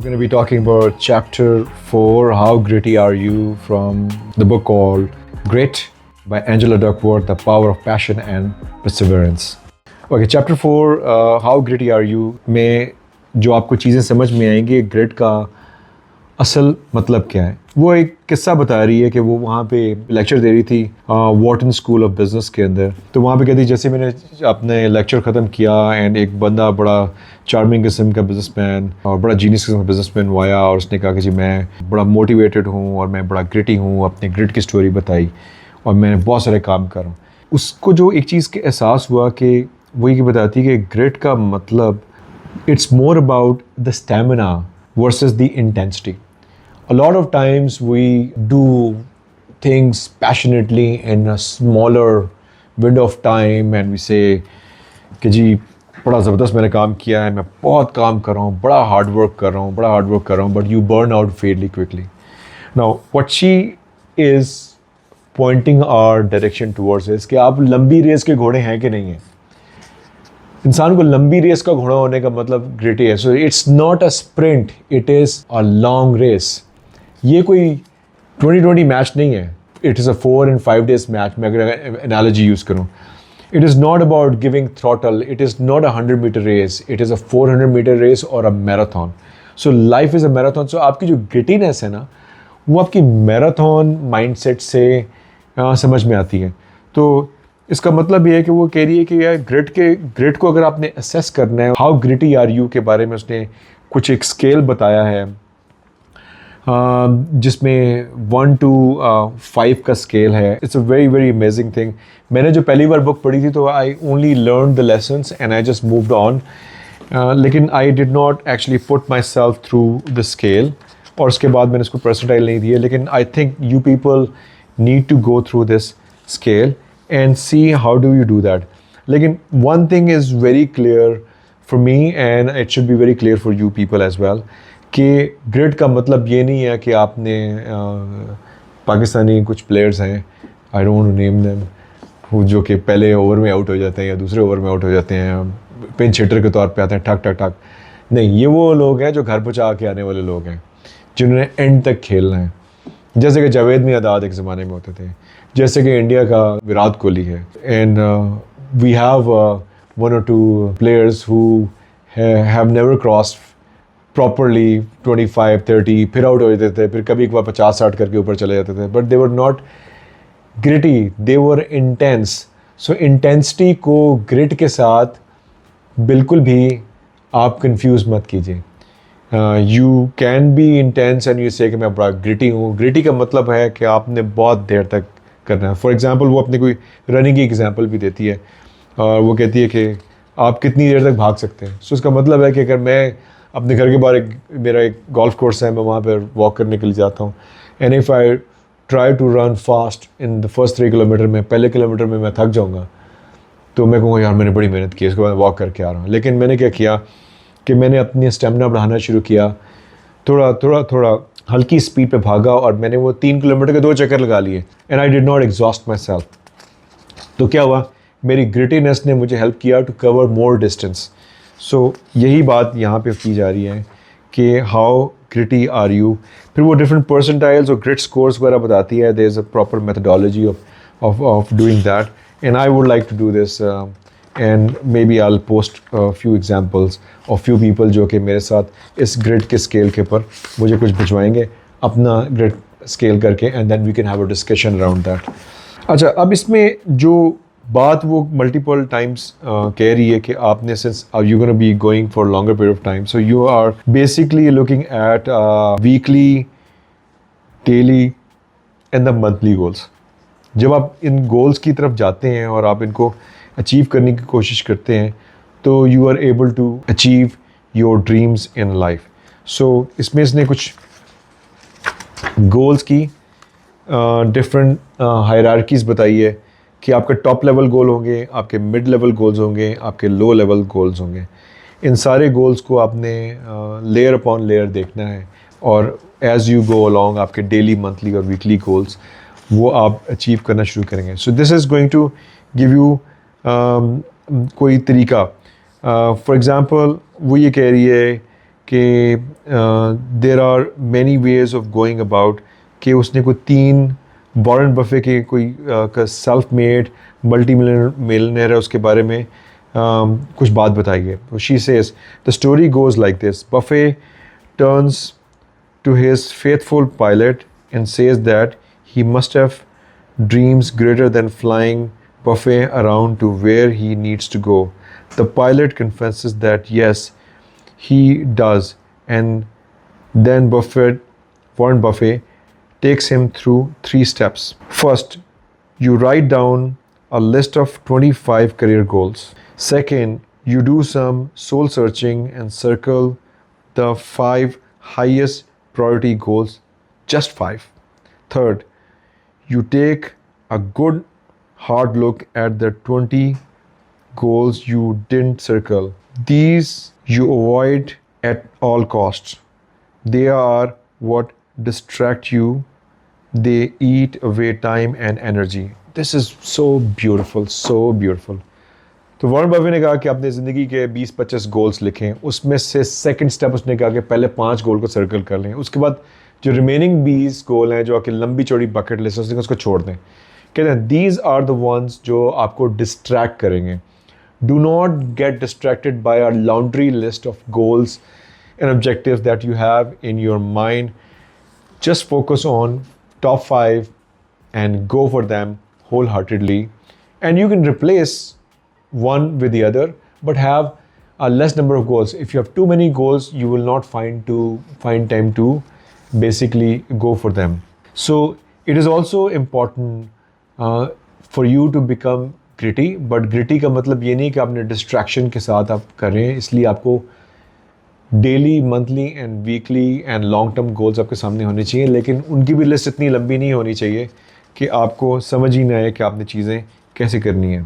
We're going to be talking about chapter 4, How Gritty Are You, from the book called Grit by Angela Duckworth, The Power of Passion and Perseverance. Okay, chapter 4, How Gritty Are You में जो आपको चीज़ें समझ में आएंगी grit का असल मतलब क्या है, वो एक किस्सा बता रही है कि वो वहाँ पे लेक्चर दे रही थी वॉर्टन स्कूल ऑफ बिज़नेस के अंदर। तो वहाँ पे कहती जैसे मैंने अपने लेक्चर ख़त्म किया एंड एक बंदा बड़ा चार्मिंग किस्म का बिज़नेसमैन और बड़ा जीनियस किस्म का बिज़नेसमैन वो आया और उसने कहा कि जी मैं बड़ा मोटिवेटेड हूँ और मैं बड़ा ग्रिटी हूँ, अपने ग्रिट की स्टोरी बताई और मैं बहुत सारे काम कर रहा हूँ। उसको जो एक चीज़ के एहसास हुआ कि वो ये बताती कि ग्रिट का मतलब it's more about the stamina versus the intensity. A lot of times we do things passionately in a smaller window of time and we say कि जी बड़ा ज़बरदस्त मैंने काम किया है, मैं बहुत काम कर रहा हूँ, बड़ा हार्ड वर्क कर रहा हूँ, but you burn out fairly quickly. Now what she is pointing our direction towards is कि आप लंबी रेस के घोड़े हैं कि नहीं हैं। इंसान को लंबी रेस का घोड़ा होने का मतलब ग्रिटी है। So it's not a sprint, it is a long race. ये कोई 2020 मैच नहीं है, it is a 4 and 5 days match. मैं अगर एनालॉजी यूज़ करूँ, it is not about giving throttle, it is not a 100-meter race, it is a 400-meter race और a marathon. So life is a marathon. So आपकी जो grittiness है ना, वो आपकी मैराथन माइंडसेट से समझ में आती है। तो इसका मतलब ये है कि वो कह रही है कि यार ग्रिट को अगर आपने असेस करना है, हाउ ग्रिटी आर यू के बारे में उसने कुछ एक स्केल बताया है जिसमें 1 to 5 का स्केल है। It's a very very amazing thing. मैंने जो पहली बार बुक पढ़ी थी तो I only learn the lessons and I just moved on, लेकिन I did not actually put myself through the scale और उसके बाद मैंने उसको परसेंटाइल नहीं दिए। लेकिन I think you people need to go through this scale and see how do you do that. Lekin one thing is very clear for me and it should be very clear for you people as well कि grit का मतलब ये नहीं है कि आपने पाकिस्तानी कुछ players हैं, I don't want to name them, जो कि पहले ओवर में आउट हो जाते हैं या दूसरे ओवर में आउट हो जाते हैं, पिंच हिटर के तौर पे आते हैं, ठक ठक ठक। नहीं, ये वो लोग हैं जो घर पहुँचा के आने वाले लोग हैं, जिन्होंने एंड तक खेलना है। जैसे कि जावेद मियांदाद एक ज़माने में होते थे, जैसे कि इंडिया का विराट कोहली है। And we have 1 or 2 players who have never crossed properly 25-30, फिर आउट हो जाते थे, फिर कभी एक बार 50-60 करके ऊपर चले जाते थे, but they were not gritty, they were intense. So intensity को ग्रिट के साथ बिल्कुल भी आप कंफ्यूज मत कीजिए। You can be intense and you से कि मैं बड़ा ग्रिटी हूँ। ग्रिटी का मतलब है कि आपने बहुत देर तक करना है। फॉर एग्जांपल वो अपनी कोई रनिंग की एग्जांपल भी देती है और वो कहती है कि आप कितनी देर तक भाग सकते हैं। सो इसका मतलब है कि अगर मैं अपने घर के बाहर मेरा एक गोल्फ कोर्स है, मैं वहाँ पर वॉक करने के लिए जाता हूँ and if I try to run fast in the first 3 kilometre में, पहले किलोमीटर में मैं थक जाऊँगा तो मैं कहूँगा यार मैंने बड़ी मेहनत की, इसके बाद वॉक करके आ रहा हूँ। लेकिन मैंने क्या किया कि मैंने अपनी स्टेमिना बढ़ाना शुरू किया, थोड़ा हल्की स्पीड पे भागा और मैंने वो 3 किलोमीटर के 2 चक्कर लगा लिए and I did not exhaust my self. तो क्या हुआ, मेरी ग्रिटीनेस ने मुझे हेल्प किया टू कवर मोर डिस्टेंस। सो यही बात यहाँ पे की जा रही है कि हाउ ग्रिटी आर यू। फिर वो डिफरेंट परसेंटाइल्स और ग्रिट स्कोर्स वगैरह बताती है। There is a proper methodology of doing that and I would like to do this and maybe I'll post a few examples of few people जो कि मेरे साथ इस ग्रिड के स्केल के ऊपर मुझे कुछ भिजवाएंगे अपना ग्रिड स्केल करके and then we can have a discussion around that. अच्छा, अब इसमें जो बात वो मल्टीपल टाइम्स कह रही है कि आपने since you gonna be going for longer period of time, so you are basically looking at weekly, daily and the monthly goals. जब आप इन गोल्स की तरफ जाते हैं और आप इनको अचीव करने की कोशिश करते हैं तो you are able to achieve your dreams in life. So इसमें इसने कुछ गोल्स की डिफरेंट हायरार्कीज़ बताई है कि आपके टॉप लेवल गोल होंगे, आपके मिड लेवल गोल्स होंगे, आपके लो लेवल गोल्स होंगे। इन सारे गोल्स को आपने लेयर अपॉन लेयर देखना है और एज़ यू गो अलॉन्ग आपके डेली, मंथली और वीकली गोल्स वो आप अचीव करना शुरू करेंगे। So this is going to give you कोई तरीका। फॉर एग्ज़ाम्पल वो ये कह रही है कि there are many ways of going about, कि उसने कोई 3 वॉरेन बफे के कोई सेल्फ मेड मल्टी मिलियनेयर है उसके बारे में कुछ बात बताई है. तो she says the story goes like this. Buffett turns to his faithful pilot and says that he must have dreams greater than flying Buffet around to where he needs to go. The pilot confesses that yes, he does, and then Warren Buffett, takes him through 3 steps. First, you write down a list of 25 career goals. Second, you do some soul searching and circle the 5 highest priority goals, just 5. Third, you take a good hard look at the 20 goals you didn't circle. These you avoid at all costs. They are what distract you. They eat away time and energy. This is so beautiful, so beautiful. तो Warren Buffett ने कहा कि अपने ज़िंदगी के 20-25 goals लिखें. उसमें से सेकंड स्टेप उसने कहा कि पहले 5 गोल को सर्कल कर लें. उसके बाद जो रिमेनिंग 20 गोल हैं जो आपकी लंबी चौड़ी बकेट लिस्ट है उसको छोड़ दें. कहते हैं दीज आर द वंस जो आपको डिस्ट्रैक्ट करेंगे. Do not get distracted by a laundry list of goals and objectives that you have in your mind. Just focus on top 5 and go for them wholeheartedly. And you can replace one with the other, but have a less number of goals. If you have too many goals, you will not find time to basically go for them. So it is also important for you to become gritty, but gritty का मतलब ये नहीं कि आपने distraction के साथ आप करें. इसलिए आपको daily, monthly and weekly and long term goals आपके सामने होने चाहिए, लेकिन उनकी भी लिस्ट इतनी लंबी नहीं होनी चाहिए कि आपको समझ ही ना आए कि आपने चीज़ें कैसे करनी है.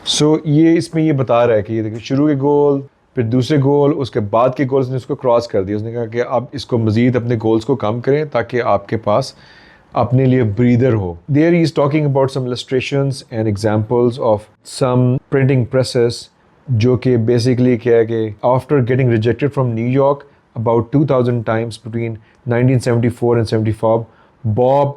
सो ये इसमें ये बता रहा है कि ये देखिए शुरू के गोल, फिर दूसरे गोल, उसके बाद के गोल्स ने उसको क्रॉस कर दिया. उसने कहा कि आप इसको मज़ीद अपने गोल्स को कम करें ताकि आपके पास अपने लिए ब्रीदर हो. There he is talking about some illustrations and examples of some printing presses, जो कि बेसिकली क्या है कि after getting rejected from New York about 2000 times between 1974 and 75, Bob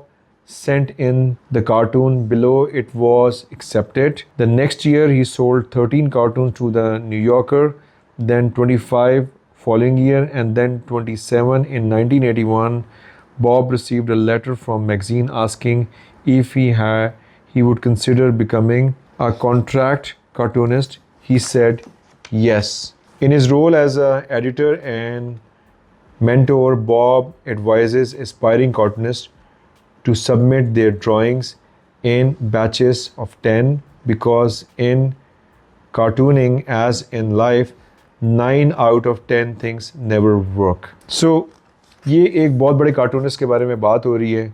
sent in the cartoon below it was accepted. The next year he sold 13 cartoons to the New Yorker, then 25 following year, and then 27 in 1981. Bob received a letter from magazine asking if he would consider becoming a contract cartoonist. He said yes. In his role as an editor and mentor, Bob advises aspiring cartoonists to submit their drawings in batches of 10 because in cartooning, as in life, 9 out of 10 things never work. So ये एक बहुत बड़े cartoonist के बारे में बात हो रही है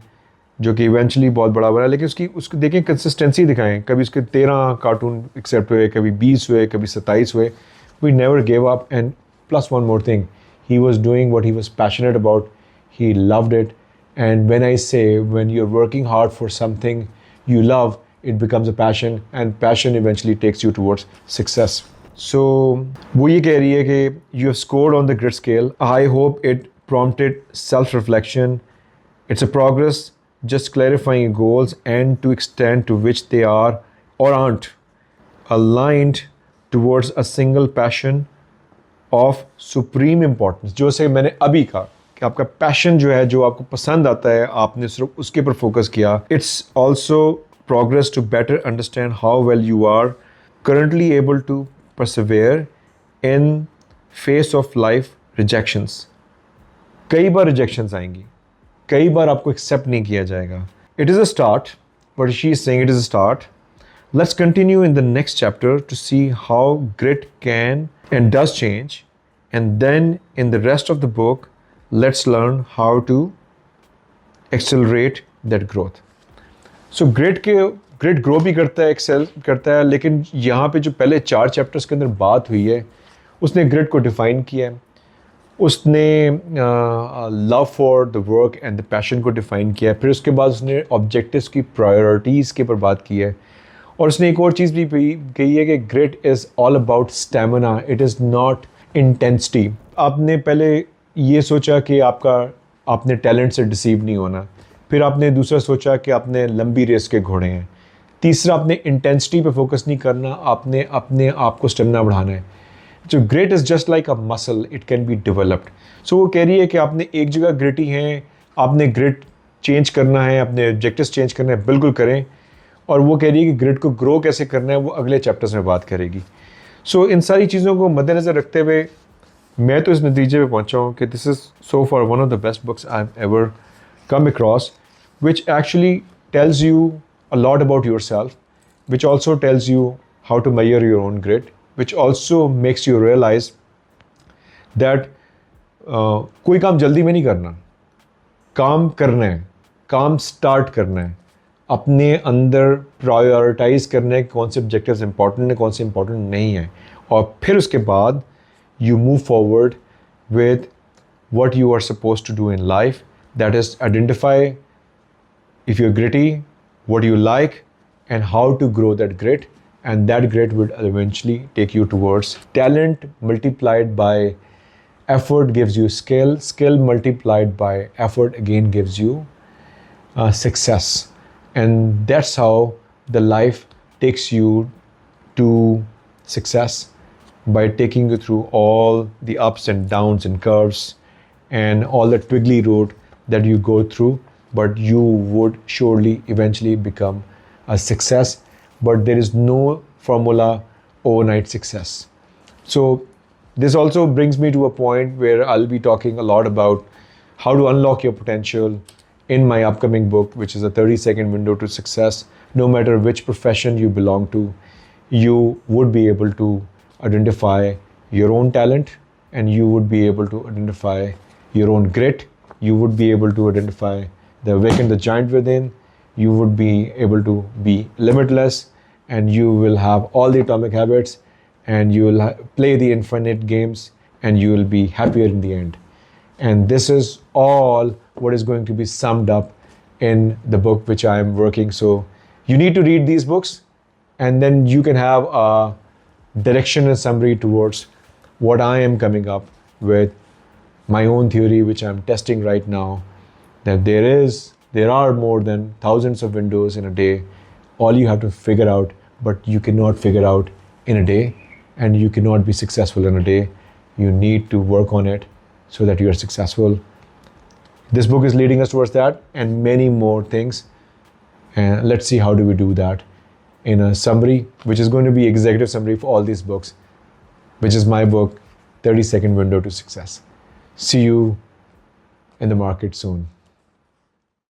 जो कि इवेंचुअली बहुत बड़ा बना, लेकिन उसको देखें कंसिस्टेंसी दिखाएं. कभी उसके 13 कार्टून एक्सेप्ट हुए, कभी 20 हुए, कभी 27 हुए. We never give up. And plus one more thing, he was doing what he was passionate about. He loved it. And when I say, when you're working hard for something you love, it becomes a passion, and passion eventually takes you towards success. So वो ये कह रही है कि you have scored on the grit scale. I hope it prompted self-reflection. It's a progress, just clarifying goals and to extent to which they are or aren't aligned towards a single passion of supreme importance. जो से मैंने अभी कहा कि आपका passion जो है, जो आपको पसंद आता है, आपने सिर्फ उसके पर फोकस किया. It's also progress to better understand how well you are currently able to persevere in face of life rejections. कई बार rejections आएंगी, कई बार आपको accept नहीं किया जाएगा. It is a start, but she is saying it is a start. Let's continue in the next chapter to see how grit can and does change, and then in the rest of the book let's learn how to accelerate that growth. So grit grow भी करता है, excel करता है, लेकिन यहाँ पे जो पहले 4 चैप्टर्स के अंदर बात हुई है उसने ग्रिट को डिफाइन किया है, उसने love for the work and the passion को डिफाइन किया है, फिर उसके बाद उसने ऑब्जेक्टिव्स की प्रायोरिटीज़ के ऊपर बात की है, और उसने एक और चीज़ भी कही है कि grit is all about stamina, it is not intensity. आपने पहले ये सोचा कि आपने टैलेंट से डिसीव नहीं होना। फिर आपने दूसरा सोचा कि आपने लंबी रेस के घोड़े हैं। तीसरा, आपने इंटेंसिटी पे फोकस नहीं करना, आपने अपने आप को स्टेमिना बढ़ाना है। जो grit is just like a muscle, it can be developed. So वो कह रही है कि आपने एक जगह ग्रिटी हैं, आपने ग्रिट चेंज करना है, अपने ऑब्जेक्टिव्स चेंज करना है, बिल्कुल करें। और वो कह रही है कि ग्रिट को ग्रो कैसे करना है वो अगले चैप्टर्स में बात करेगी। सो इन सारी चीज़ों को मद्देनज़र रखते हुए मैं तो इस नतीजे पे पहुंचा हूँ कि this is so for one of the best books I have ever come across, which actually tells you a lot about yourself, which also tells you how to measure your own grit, which also makes you realize that कोई काम जल्दी में नहीं करना, काम करना है, काम स्टार्ट करना है, अपने अंदर प्रायोरिटाइज करना है कौन से ऑब्जेक्टिव्स इंपॉर्टेंट हैं, कौन से इंपॉर्टेंट नहीं हैं, और फिर उसके बाद you move forward with what you are supposed to do in life. That is, identify if you're gritty, what you like, and how to grow that grit. And that grit will eventually take you towards talent multiplied by effort gives you skill. Skill multiplied by effort again gives you success. And that's how the life takes you to success, by taking you through all the ups and downs and curves and all the twiggly road that you go through, but you would surely eventually become a success. But there is no formula overnight success. So this also brings me to a point where I'll be talking a lot about how to unlock your potential in my upcoming book, which is a 30-second window to success. No matter which profession you belong to, you would be able to identify your own talent, and you would be able to identify your own grit. You would be able to identify the awaken the giant within. You would be able to be limitless, and you will have all the atomic habits, and you will play the infinite games, and you will be happier in the end. And this is all what is going to be summed up in the book which I am working. So you need to read these books, and then you can have a direction and summary towards what I am coming up with my own theory, which I'm testing right now, that there are more than thousands of windows in a day. All you have to figure out, but you cannot figure out in a day, and you cannot be successful in a day. You need to work on it so that you are successful. This book is leading us towards that and many more things. And let's see how do we do that in a summary, which is going to be executive summary for all these books, which is my book, 30-second window to success. See you in the market soon.